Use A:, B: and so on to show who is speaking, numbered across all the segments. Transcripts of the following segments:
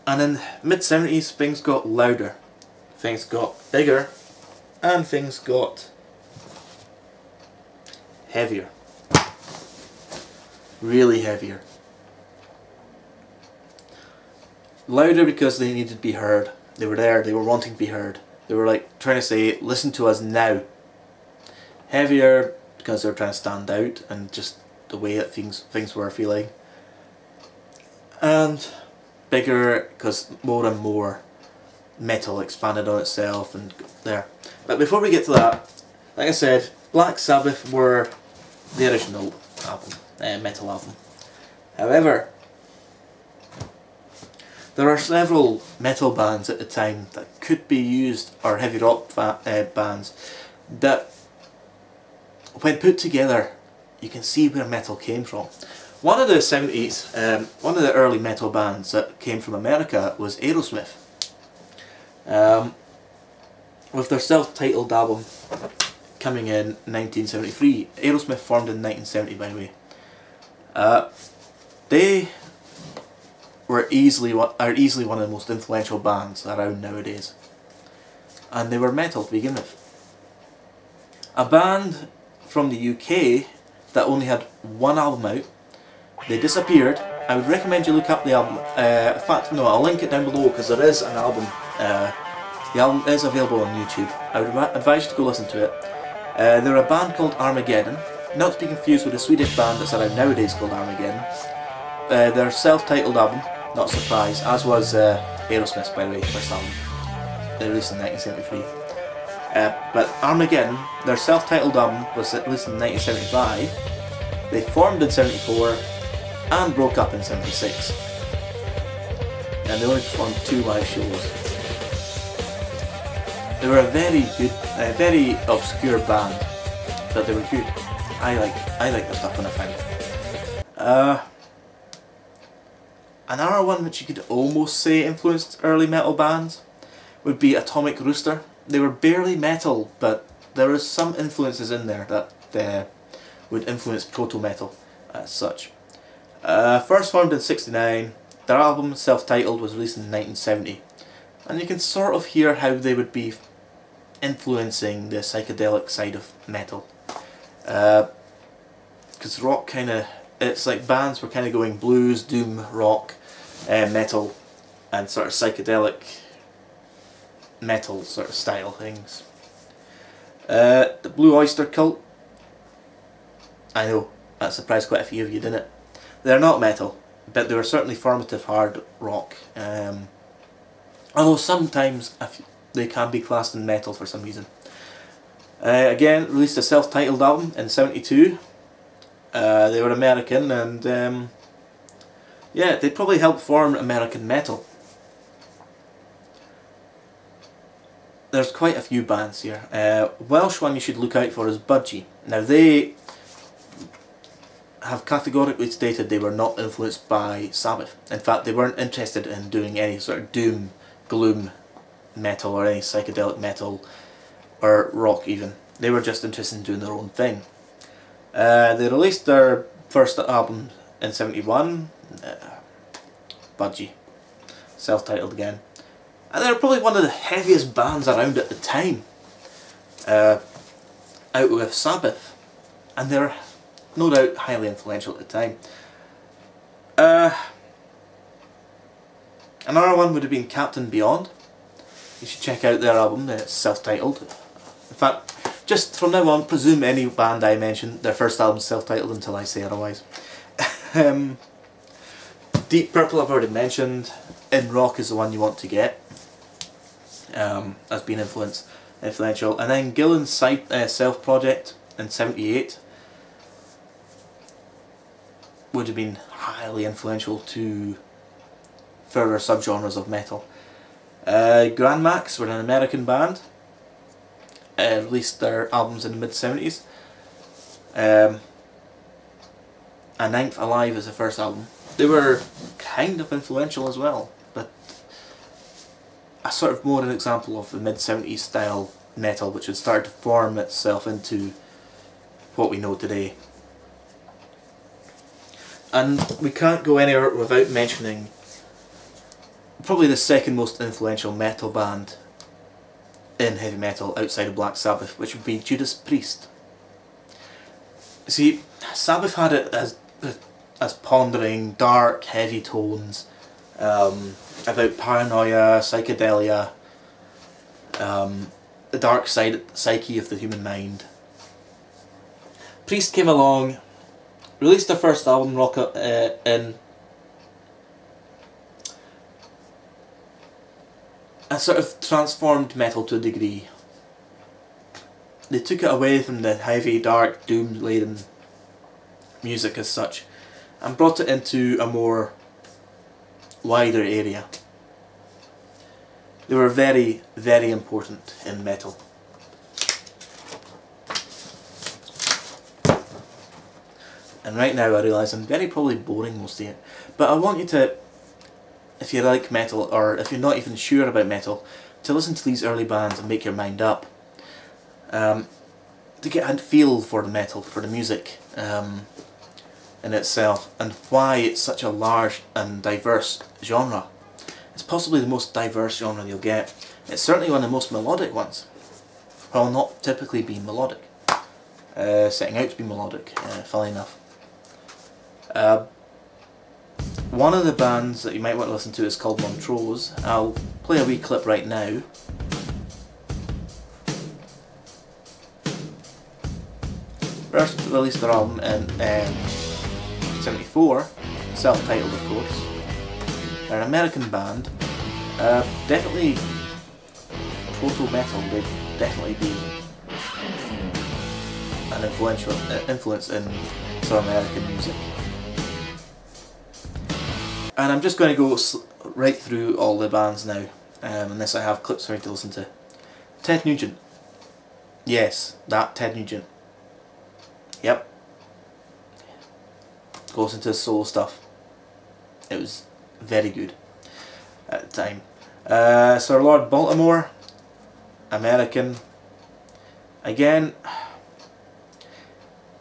A: And in mid-70s things got louder, things got bigger, and things got heavier. Really heavier. Louder because they needed to be heard. They were there, they were wanting to be heard. They were like trying to say, listen to us now. Heavier because they were trying to stand out and just the way that things were feeling. And bigger because more and more metal expanded on itself and there. But before we get to that, like I said, Black Sabbath were the original album, metal album. However, there are several metal bands at the time that could be used, or heavy rock bands, that when put together you can see where metal came from. One of the 70s, one of the early metal bands that came from America was Aerosmith. With their self-titled album coming in 1973. Aerosmith formed in 1970, by the way. They are easily one of the most influential bands around nowadays. And they were metal to begin with. A band from the UK that only had one album out. They disappeared. I would recommend you look up the album. In fact, no, I'll link it down below because there is an album. The album is available on YouTube. I would advise you to go listen to it. They're a band called Armageddon, not to be confused with a Swedish band that's around nowadays called Armageddon. Their self-titled album, not a surprise, as was Aerosmith's, by the way, first album. They released in 1973. But Armageddon, their self-titled album, was released in 1975. They formed in 74 and broke up in 76. And they only performed 2 live shows. They were a very good, very obscure band, but they were good. I like their stuff when I find it. Another one which you could almost say influenced early metal bands would be Atomic Rooster. They were barely metal, but there was some influences in there that would influence proto-metal as such. First formed in '69, their album, self-titled, was released in 1970. And you can sort of hear how they would be influencing the psychedelic side of metal. Because rock it's like bands were kind of going blues, doom, rock, metal, and sort of psychedelic metal sort of style things. The Blue Oyster Cult, I know, that surprised quite a few of you, didn't it? They're not metal, but they were certainly formative hard rock. Although sometimes they can be classed in metal for some reason. Again, released a self-titled album in '72. They were American, and yeah, they probably helped form American metal. There's quite a few bands here. Welsh one you should look out for is Budgie. Now they have categorically stated they were not influenced by Sabbath. In fact, they weren't interested in doing any sort of doom, gloom metal or any psychedelic metal or rock even. They were just interested in doing their own thing. They released their first album in '71, Budgie, self-titled again. And they were probably one of the heaviest bands around at the time, out with Sabbath, and they're no doubt highly influential at the time. Another one would have been Captain Beyond. You should check out their album, it's self-titled. In fact, just from now on, presume any band I mention, their first album is self-titled until I say otherwise. Deep Purple I've already mentioned. In Rock is the one you want to get. Has been influential. And then Gillan's self-project in '78 would have been highly influential to further subgenres of metal. Grand Max were an American band. Released their albums in the mid-70s. And Ninth Alive is the first album. They were kind of influential as well, but a sort of more an example of the mid-70s style metal which had started to form itself into what we know today. And we can't go anywhere without mentioning probably the second most influential metal band in heavy metal outside of Black Sabbath, which would be Judas Priest. See, Sabbath had it as pondering, dark, heavy tones about paranoia, psychedelia, the dark psyche of the human mind. Priest came along, released their first album, and sort of transformed metal to a degree. They took it away from the heavy, dark, doom-laden music as such, and brought it into a more wider area. They were very, very important in metal. And right now I realise I'm very probably boring most of it, but I want you to, if you like metal, or if you're not even sure about metal, to listen to these early bands and make your mind up. To get a feel for the metal, for the music in itself, and why it's such a large and diverse genre. It's possibly the most diverse genre you'll get. It's certainly one of the most melodic ones. While not typically being melodic. Setting out to be melodic, funnily enough. One of the bands that you might want to listen to is called Montrose. I'll play a wee clip right now. First released their album in '74, self-titled of course. They're an American band, definitely proto-metal. They'd definitely be an influence in some American music. And I'm just going to go right through all the bands now, unless I have clips for you to listen to. Ted Nugent. Yes, that Ted Nugent. Yep. Goes into his solo stuff. It was very good at the time. Sir Lord Baltimore. American. Again,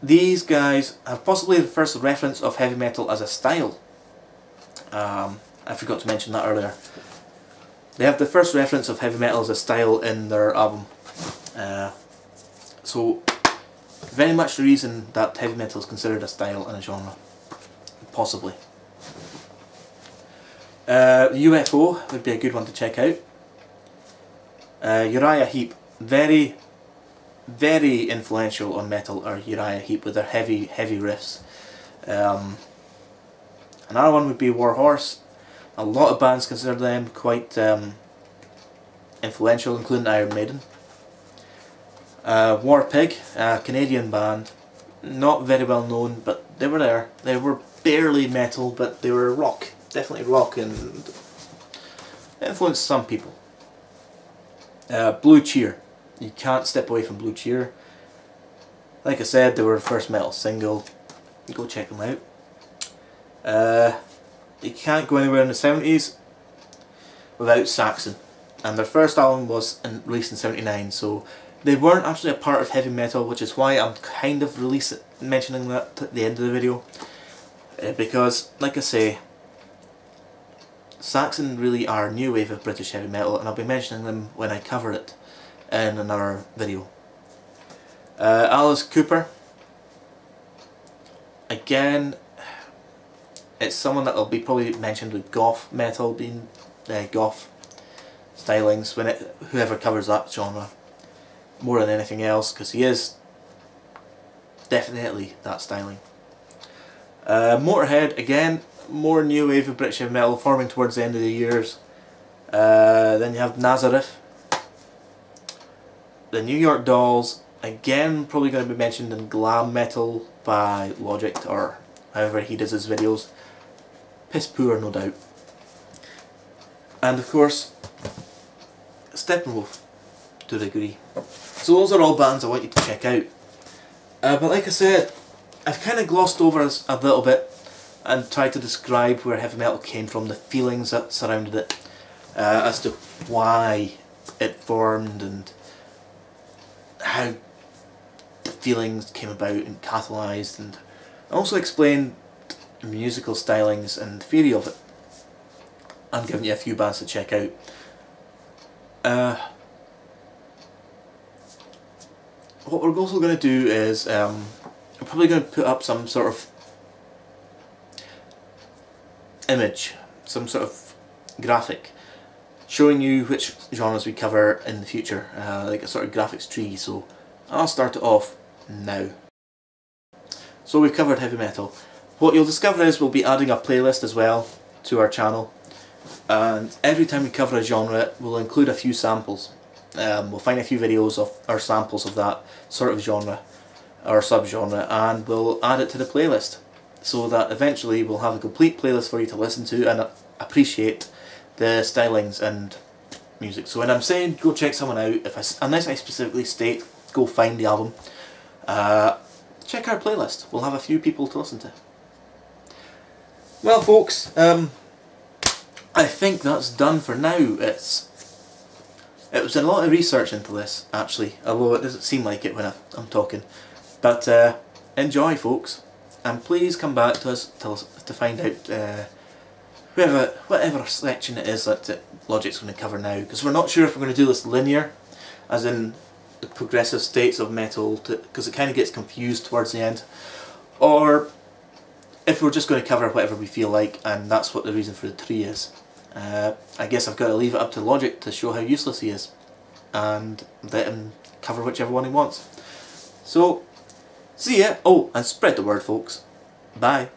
A: these guys have possibly the first reference of heavy metal as a style. I forgot to mention that earlier. They have the first reference of heavy metal as a style in their album. So, very much the reason that heavy metal is considered a style and a genre. Possibly. UFO would be a good one to check out. Uriah Heep. Very, very influential on metal are Uriah Heep with their heavy riffs. Another one would be Warhorse. A lot of bands consider them quite influential, including Iron Maiden. Warpig, a Canadian band, not very well known, but they were there. They were barely metal, but they were rock, definitely rock, and influenced some people. Blue Cheer, you can't step away from Blue Cheer. Like I said, they were the first metal single. Go check them out. You can't go anywhere in the 70s without Saxon, and their first album was released in '79, so they weren't actually a part of heavy metal, which is why I'm kind of mentioning that at the end of the video, because, like I say, Saxon really are new wave of British heavy metal, and I'll be mentioning them when I cover it in another video. Alice Cooper, again, it's someone that will be probably mentioned with goth metal being goth stylings whoever covers that genre more than anything else, because he is definitely that styling. Motorhead, again, more new wave of British heavy metal forming towards the end of the years. Then you have Nazareth. The New York Dolls, again probably going to be mentioned in glam metal by Logic, or however he does his videos. Piss poor, no doubt. And of course, Steppenwolf to a degree. So those are all bands I want you to check out. But like I said, I've kind of glossed over a little bit and tried to describe where heavy metal came from, the feelings that surrounded it, as to why it formed and how the feelings came about and catalysed, and also explained musical stylings and theory of it. and giving you a few bands to check out. What we're also going to do is we're probably going to put up some sort of image, some sort of graphic showing you which genres we cover in the future, like a sort of graphics tree. So I'll start it off now. So we've covered heavy metal. What you'll discover is we'll be adding a playlist as well to our channel, and every time we cover a genre we'll include a few samples. We'll find a few videos of our samples of that sort of genre or subgenre, and we'll add it to the playlist, so that eventually we'll have a complete playlist for you to listen to and appreciate the stylings and music. So when I'm saying go check someone out, unless I specifically state go find the album, check our playlist. We'll have a few people to listen to. Well folks, I think that's done for now. It was a lot of research into this actually, although it doesn't seem like it when I'm talking. But enjoy folks, and please come back to us to find out whatever section it is that Logic's going to cover now, because we're not sure if we're going to do this linear, as in the progressive states of metal, because it kind of gets confused towards the end, or if we're just going to cover whatever we feel like, and that's what the reason for the tree is. I guess I've got to leave it up to Logic to show how useless he is, and let him cover whichever one he wants. So, see ya! Oh, and spread the word folks. Bye.